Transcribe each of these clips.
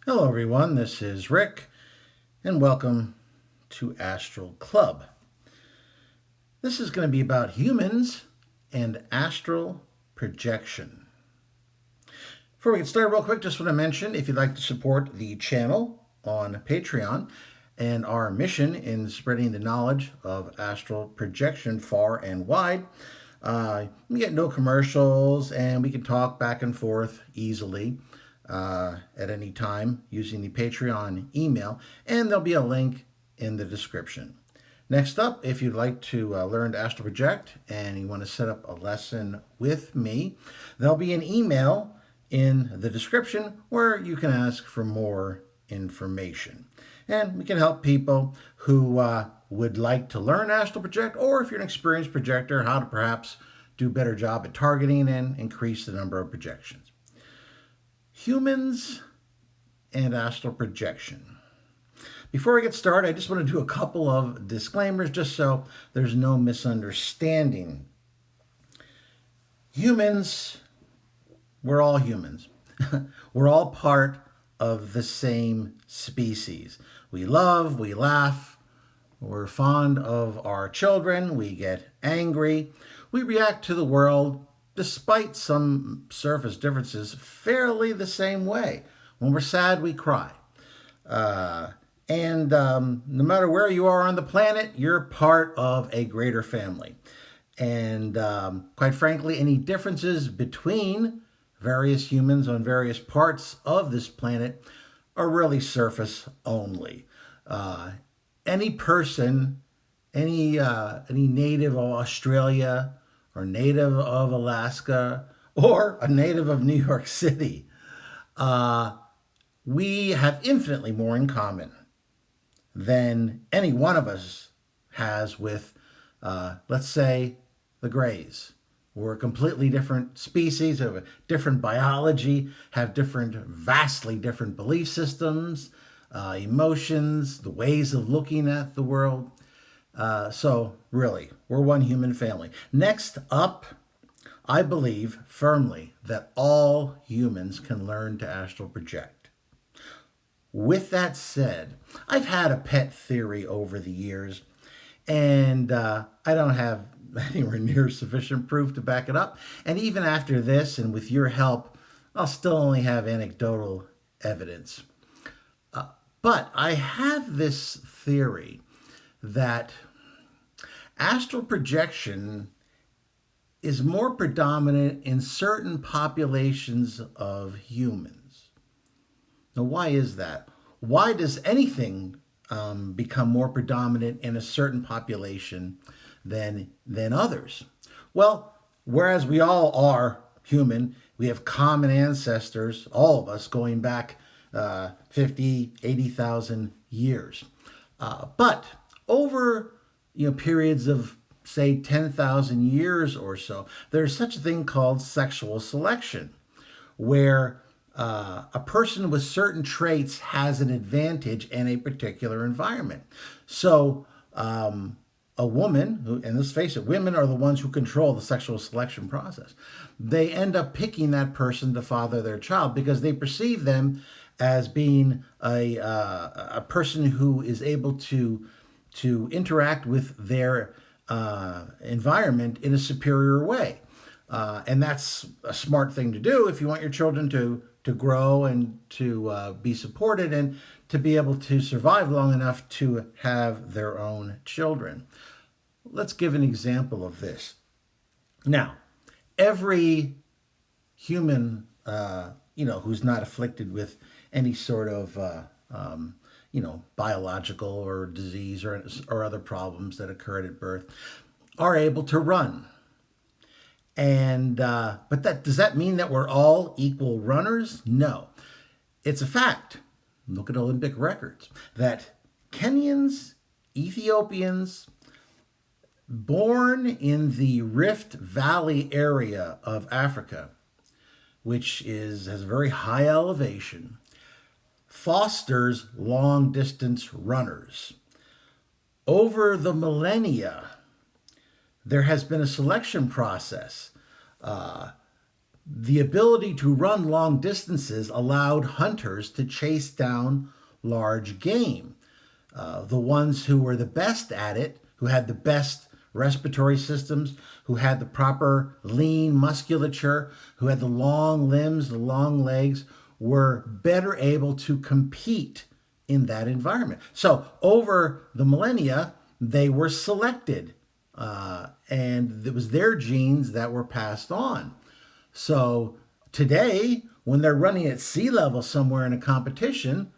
Hello everyone, this is Rick, and welcome to Astral Club. This is going to be about humans and astral projection. Before we get started real quick, just want to mention if you'd like to support the channel on Patreon and our mission in spreading the knowledge of astral projection far and wide, we get no commercials and we can talk back and forth easily at any time using the Patreon email, and there'll be a link in the description. Next up, if you'd like to learn to astral project and you want to set up a lesson with me, there'll be an email in the description where you can ask for more information. And we can help people who would like to learn astral project, or if you're an experienced projector, how to perhaps do a better job at targeting and increase the number of projections. Humans and astral projection. Before we get started, I just want to do a couple of disclaimers just so there's no misunderstanding. Humans, we're all humans. We're all part of the same species. We love, we laugh, we're fond of our children, we get angry, we react to the world, despite some surface differences, fairly the same way. When we're sad, we cry. And no matter where you are on the planet, you're part of a greater family. And quite frankly, any differences between various humans on various parts of this planet are really surface only. Any person, any native of Australia, or native of Alaska, or a native of New York City, we have infinitely more in common than any one of us has with, let's say, the Greys. We're a completely different species, have a different biology, have vastly different belief systems, emotions, the ways of looking at the world. So really, we're one human family. Next up, I believe firmly that all humans can learn to astral project. With that said, I've had a pet theory over the years, and I don't have anywhere near sufficient proof to back it up. And even after this, and with your help, I'll still only have anecdotal evidence. But I have this theory that astral projection is more predominant in certain populations of humans. Now, why is that? Why does anything become more predominant in a certain population than others? Well, whereas we all are human, we have common ancestors, all of us, going back 50, 80,000 years. But over periods of, say, 10,000 years or so, there's such a thing called sexual selection, where a person with certain traits has an advantage in a particular environment. So a woman, and let's face it, women are the ones who control the sexual selection process. They end up picking that person to father their child because they perceive them as being a person who is able to interact with their environment in a superior way. And that's a smart thing to do if you want your children to grow and to be supported and to be able to survive long enough to have their own children. Let's give an example of this. Now, every human, who's not afflicted with any sort of, biological or disease or other problems that occurred at birth, are able to run. And but does that mean that we're all equal runners? No. It's a fact. Look at Olympic records that Kenyans, Ethiopians, born in the Rift Valley area of Africa, which has a very high elevation, fosters long-distance runners. Over the millennia, there has been a selection process The ability to run long distances allowed hunters to chase down large game. The ones who were the best at it, who had the best respiratory systems, who had the proper lean musculature, who had the long limbs, the long legs, were better able to compete in that environment. So over the millennia, they were selected, and it was their genes that were passed on. So today, when they're running at sea level somewhere in a competition,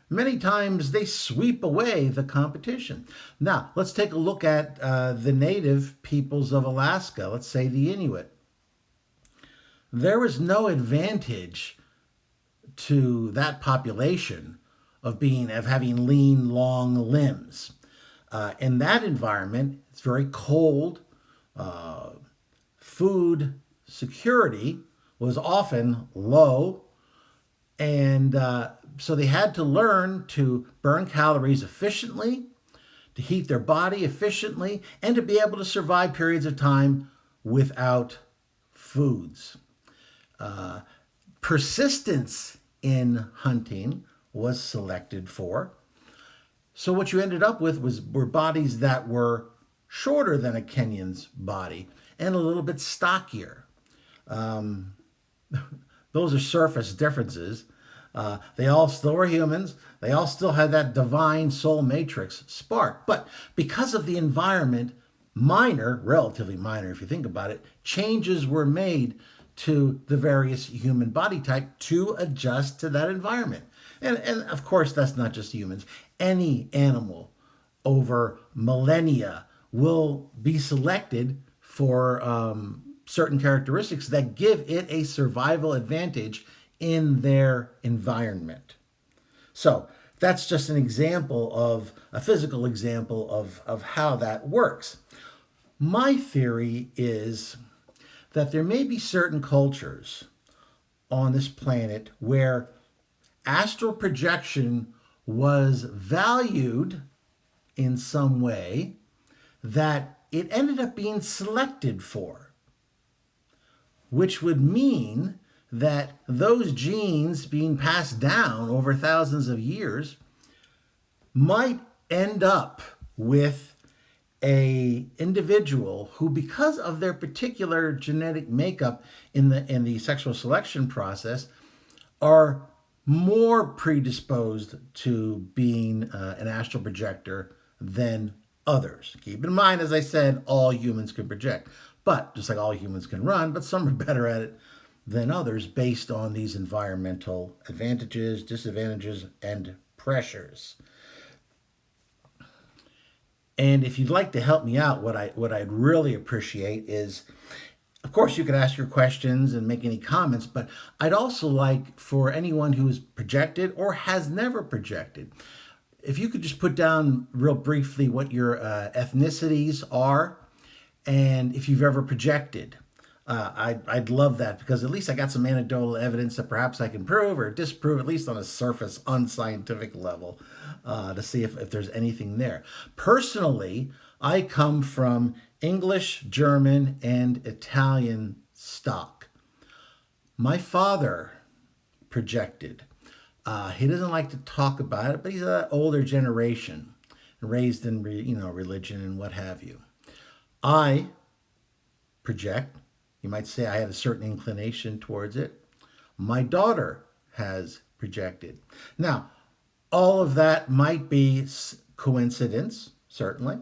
many times they sweep away the competition. Now, let's take a look at the native peoples of Alaska, let's say the Inuit. There was no advantage to that population of having lean, long limbs. In that environment, it's very cold. Food security was often low, and so they had to learn to burn calories efficiently, to heat their body efficiently, and to be able to survive periods of time without foods. Persistence in hunting was selected for. So what you ended up with were bodies that were shorter than a Kenyan's body and a little bit stockier. Those are surface differences. They all still were humans. They all still had that divine soul matrix spark. But because of the environment, relatively minor if you think about it, changes were made to the various human body type to adjust to that environment. And of course, that's not just humans. Any animal over millennia will be selected for certain characteristics that give it a survival advantage in their environment. So that's just an example of a physical example of how that works. My theory is that there may be certain cultures on this planet where astral projection was valued in some way that it ended up being selected for, which would mean that those genes being passed down over thousands of years might end up with a individual who, because of their particular genetic makeup in the sexual selection process, are more predisposed to being an astral projector than others. Keep in mind, as I said, all humans can project, but just like all humans can run, but some are better at it than others based on these environmental advantages, disadvantages, and pressures. And if you'd like to help me out, what I'd really appreciate is, of course, you could ask your questions and make any comments, but I'd also like for anyone who is projected or has never projected, if you could just put down real briefly what your ethnicities are and if you've ever projected. I'd love that, because at least I got some anecdotal evidence that perhaps I can prove or disprove, at least on a surface, unscientific level, to see if there's anything there. Personally, I come from English, German, and Italian stock. My father projected. He doesn't like to talk about it, but he's an older generation, raised in religion and what have you. I project. You might say I had a certain inclination towards it. My daughter has projected. Now, all of that might be coincidence, certainly,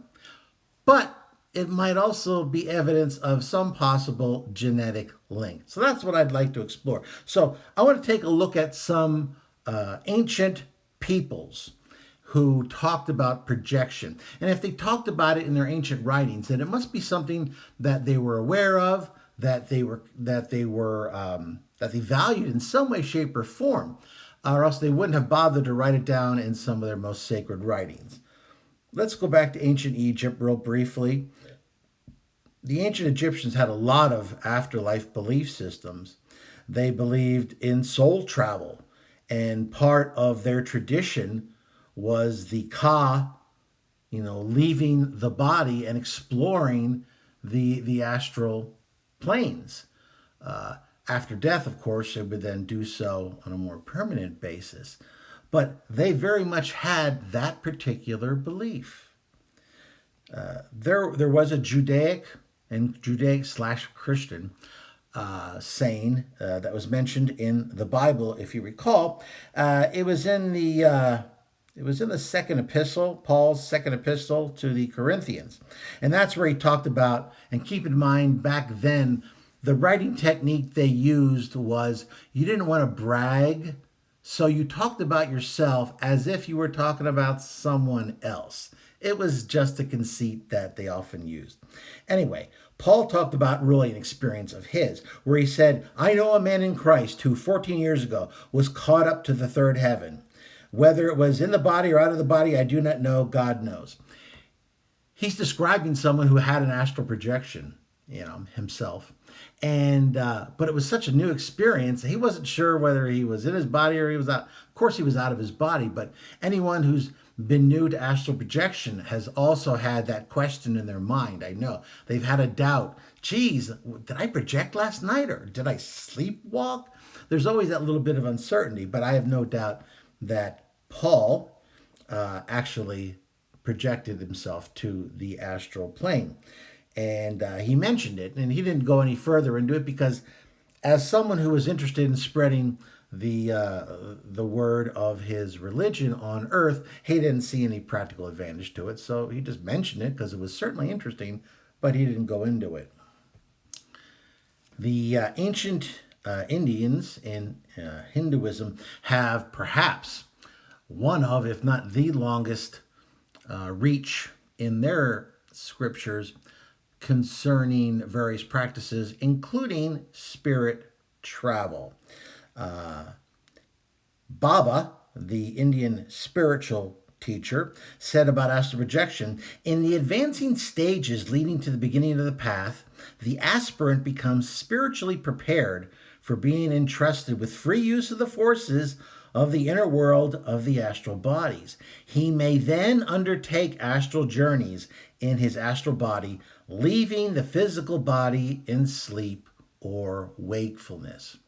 but it might also be evidence of some possible genetic link. So that's what I'd like to explore. So I want to take a look at some ancient peoples who talked about projection. And if they talked about it in their ancient writings, then it must be something that they were aware of, that they valued in some way, shape, or form, or else they wouldn't have bothered to write it down in some of their most sacred writings. Let's go back to ancient Egypt real briefly. The ancient Egyptians had a lot of afterlife belief systems. They believed in soul travel, and part of their tradition was the Ka, leaving the body and exploring the astral planes. After death, of course, they would then do so on a more permanent basis. But they very much had that particular belief. There was a Judaic slash Christian saying that was mentioned in the Bible, if you recall. It was in the second epistle, Paul's second epistle to the Corinthians. And that's where he talked about, and keep in mind back then, the writing technique they used was you didn't want to brag, so you talked about yourself as if you were talking about someone else. It was just a conceit that they often used. Anyway, Paul talked about really an experience of his, where he said, I know a man in Christ who 14 years ago was caught up to the third heaven. Whether it was in the body or out of the body, I do not know. God knows. He's describing someone who had an astral projection, himself. And but it was such a new experience. He wasn't sure whether he was in his body or he was out. Of course, he was out of his body. But anyone who's been new to astral projection has also had that question in their mind. I know they've had a doubt. Geez, did I project last night or did I sleepwalk? There's always that little bit of uncertainty. But I have no doubt that Paul actually projected himself to the astral plane. And he mentioned it, and he didn't go any further into it because as someone who was interested in spreading the word of his religion on earth, he didn't see any practical advantage to it. So he just mentioned it because it was certainly interesting, but he didn't go into it. The ancient Indians in Hinduism have perhaps one of, if not the longest reach in their scriptures concerning various practices, including spirit travel. Baba, the Indian spiritual teacher, said about astral projection, in the advancing stages leading to the beginning of the path, the aspirant becomes spiritually prepared for being entrusted with free use of the forces of the inner world of the astral bodies. He may then undertake astral journeys in his astral body, leaving the physical body in sleep or wakefulness.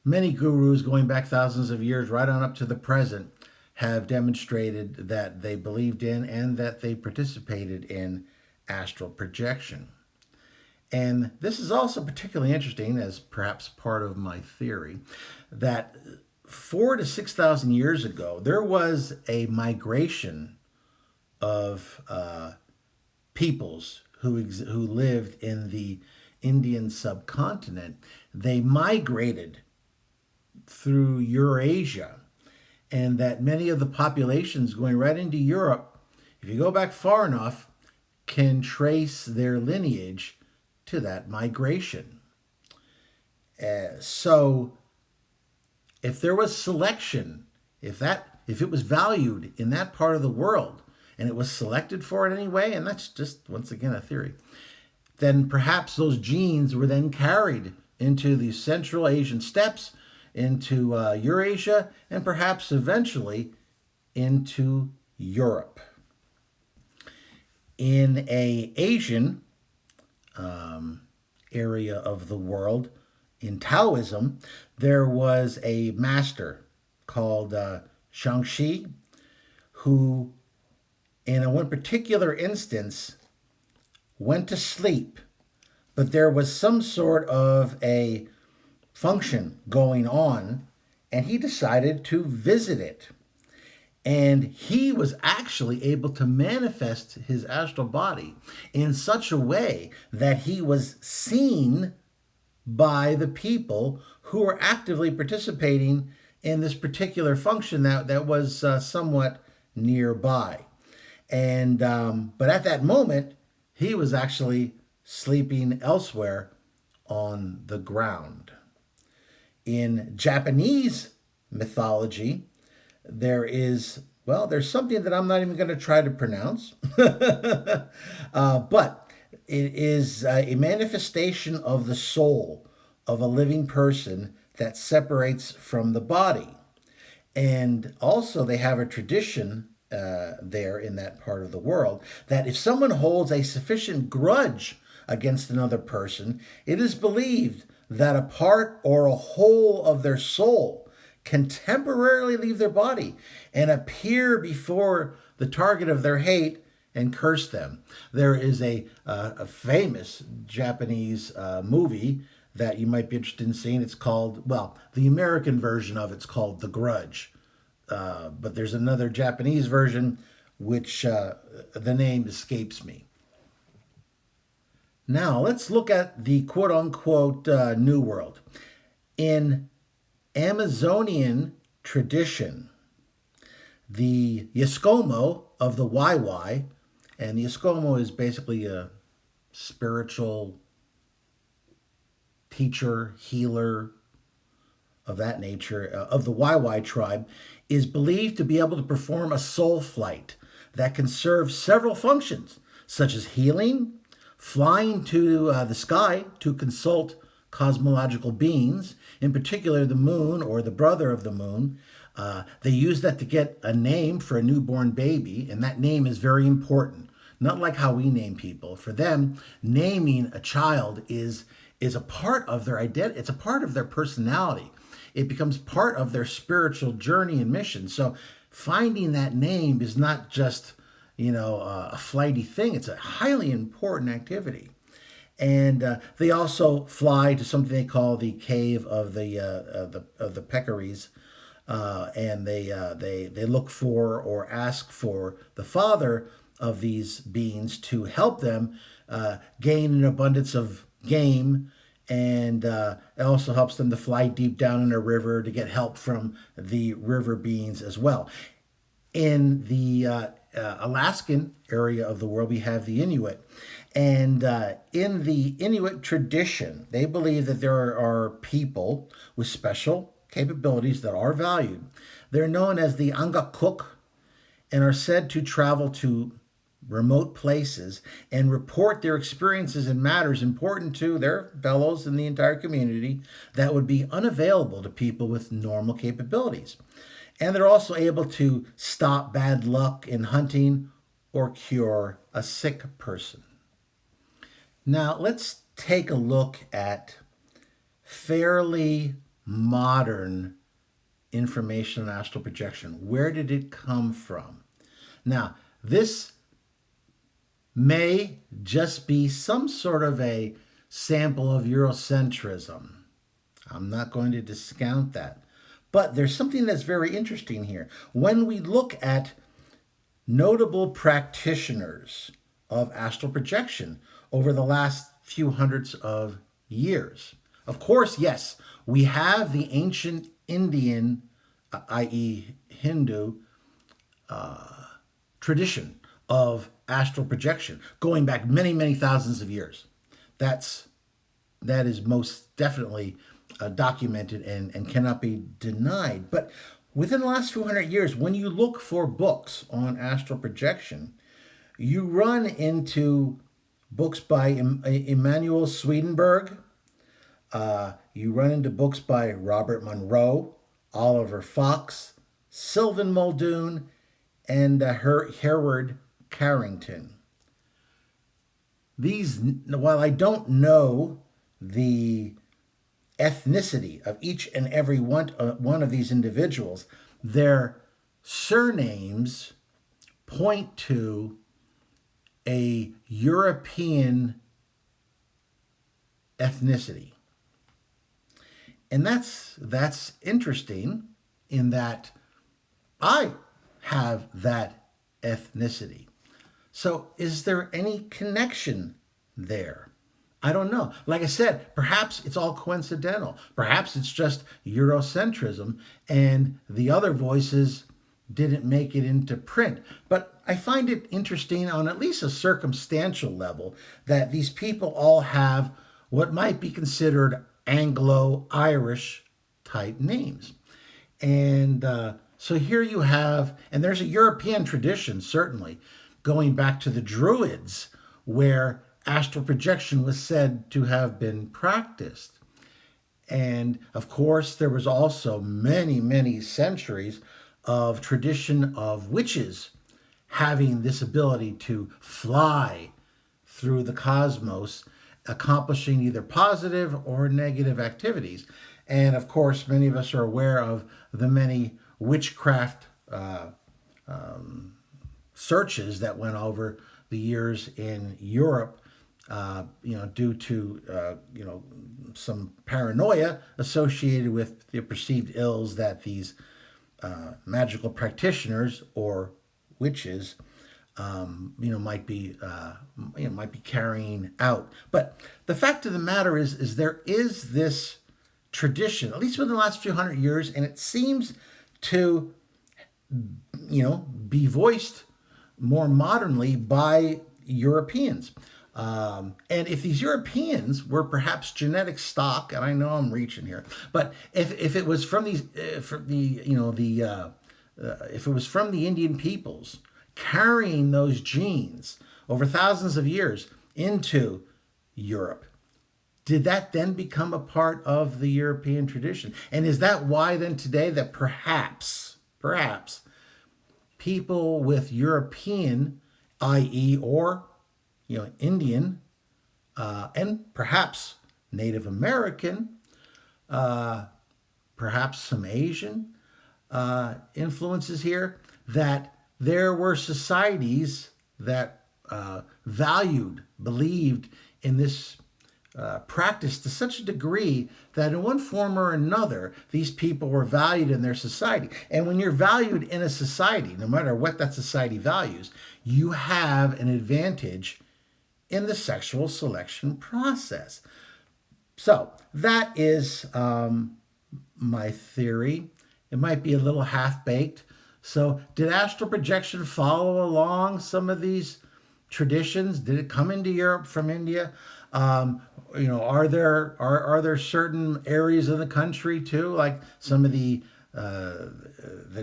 Many gurus going back thousands of years, right on up to the present, have demonstrated that they believed in and that they participated in astral projection. And this is also particularly interesting, as perhaps part of my theory, that 4,000 to 6,000 years ago, there was a migration of peoples who lived in the Indian subcontinent. They migrated through Eurasia, and that many of the populations going right into Europe, if you go back far enough, can trace their lineage to that migration. So if there was selection, if it was valued in that part of the world, and it was selected for it anyway, and that's just, once again, a theory, then perhaps those genes were then carried into the Central Asian steppes, into Eurasia, and perhaps eventually into Europe. In an Asian area of the world, in Taoism, there was a master called Shangxi, who in one particular instance went to sleep, but there was some sort of a function going on, and he decided to visit it. And he was actually able to manifest his astral body in such a way that he was seen by the people who were actively participating in this particular function that was somewhat nearby. And but at that moment, he was actually sleeping elsewhere on the ground. In Japanese mythology, there's something that I'm not even going to try to pronounce, but it is a manifestation of the soul of a living person that separates from the body. And also they have a tradition there in that part of the world that if someone holds a sufficient grudge against another person, it is believed that a part or a whole of their soul can temporarily leave their body and appear before the target of their hate and curse them. There is a famous Japanese movie that you might be interested in seeing. It's called, well, the American version of it's called The Grudge. But there's another Japanese version which the name escapes me. Now, let's look at the quote unquote New World. In Amazonian tradition, the Yaskomo of the YY, and the Yaskomo is basically a spiritual teacher, healer of that nature, of the YY tribe, is believed to be able to perform a soul flight that can serve several functions, such as healing, flying to the sky to consult cosmological beings, in particular the moon or the brother of the moon. They use that to get a name for a newborn baby, and that name is very important. Not like how we name people. For them, naming a child is a part of their identity. It's a part of their personality. It becomes part of their spiritual journey and mission. So finding that name is not just, a flighty thing. It's a highly important activity. And they also fly to something they call the cave of the peccaries, and they look for or ask for the father of these beings to help them gain an abundance of game, and it also helps them to fly deep down in a river to get help from the river beings as well. In the Alaskan area of the world, we have the Inuit. And in the Inuit tradition, they believe that there are people with special capabilities that are valued. They're known as the Angakuk and are said to travel to remote places and report their experiences in matters important to their fellows in the entire community that would be unavailable to people with normal capabilities. And they're also able to stop bad luck in hunting or cure a sick person. Now, let's take a look at fairly modern information on astral projection. Where did it come from? Now, this may just be some sort of a sample of Eurocentrism. I'm not going to discount that. But there's something that's very interesting here. When we look at notable practitioners of astral projection over the last few hundreds of years, of course, yes, we have the ancient Indian, i.e. Hindu, tradition of astral projection going back many, many thousands of years. That is most definitely documented and cannot be denied. But within the last few hundred years, when you look for books on astral projection, you run into books by Emanuel Swedenborg. You run into books by Robert Monroe, Oliver Fox, Sylvan Muldoon, and Hereward Carrington. These, while I don't know the ethnicity of each and every one of these individuals, their surnames point to a European ethnicity. And that's interesting in that I have that ethnicity. So is there any connection there? I don't know. Like I said, perhaps it's all coincidental. Perhaps it's just Eurocentrism and the other voices didn't make it into print. But I find it interesting on at least a circumstantial level that these people all have what might be considered Anglo-Irish type names. And so here you have, and there's a European tradition, certainly, going back to the Druids, where astral projection was said to have been practiced. And of course, there was also many, many centuries of tradition of witches having this ability to fly through the cosmos accomplishing either positive or negative activities. And of course, many of us are aware of the many witchcraft searches that went over the years in Europe, due to some paranoia associated with the perceived ills that these magical practitioners or witches, might be carrying out. But the fact of the matter is there is this tradition, at least within the last few hundred years, and it seems to, be voiced more modernly by Europeans. And if these Europeans were perhaps genetic stock, and I know I'm reaching here, but if it was from these, if it was from the Indian peoples carrying those genes over thousands of years into Europe, did that then become a part of the European tradition? And is that why then today that perhaps people with European, i.e., or Indian, and perhaps Native American, perhaps some Asian influences here, that there were societies that believed in this practice to such a degree that in one form or another, these people were valued in their society. And when you're valued in a society, no matter what that society values, you have an advantage in the sexual selection process. So that is my theory. It might be a little half-baked. So did astral projection follow along some of these traditions? Did it come into Europe from India? Are there certain areas of the country too, like some of the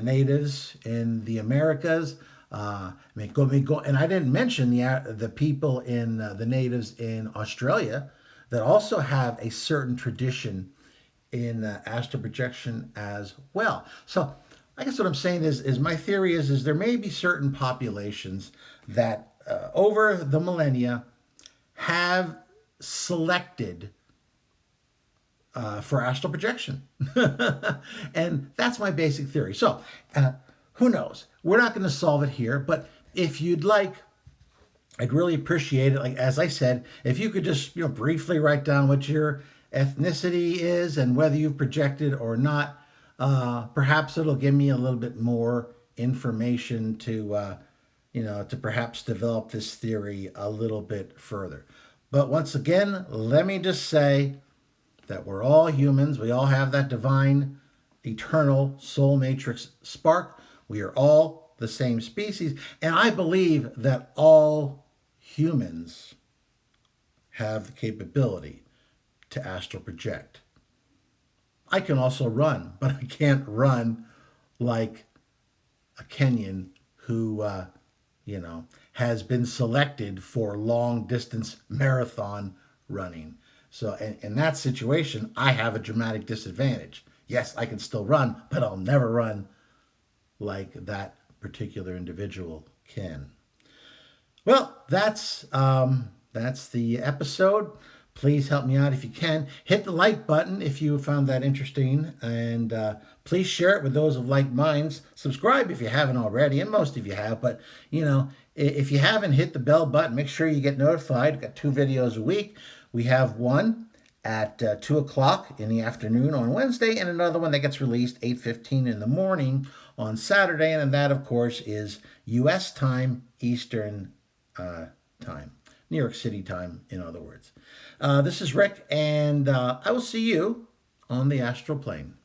natives in the Americas? And I didn't mention the people in the natives in Australia that also have a certain tradition in astral projection as well. So I guess what I'm saying is my theory is there may be certain populations that over the millennia have selected for astral projection. And that's my basic theory. So who knows? We're not going to solve it here, but if you'd like, I'd really appreciate it. Like, as I said, if you could just briefly write down what your ethnicity is and whether you've projected or not, perhaps it'll give me a little bit more information to perhaps develop this theory a little bit further. But once again, let me just say that we're all humans. We all have that divine, eternal soul matrix spark. We are all the same species. And I believe that all humans have the capability to astral project. I can also run, but I can't run like a Kenyan who, has been selected for long distance marathon running. So in that situation, I have a dramatic disadvantage. Yes, I can still run, but I'll never run like that particular individual can. Well, that's the episode. Please help me out if you can. Hit the like button if you found that interesting, and please share it with those of like minds. Subscribe if you haven't already, and most of you have, but if you haven't, hit the bell button. Make sure you get notified. We've got 2 videos a week. We have one at 2 o'clock in the afternoon on Wednesday, and another one that gets released 8:15 in the morning on Saturday, and that, of course, is U.S. time, Eastern time. New York City time, in other words. This is Rick, and I will see you on the astral plane.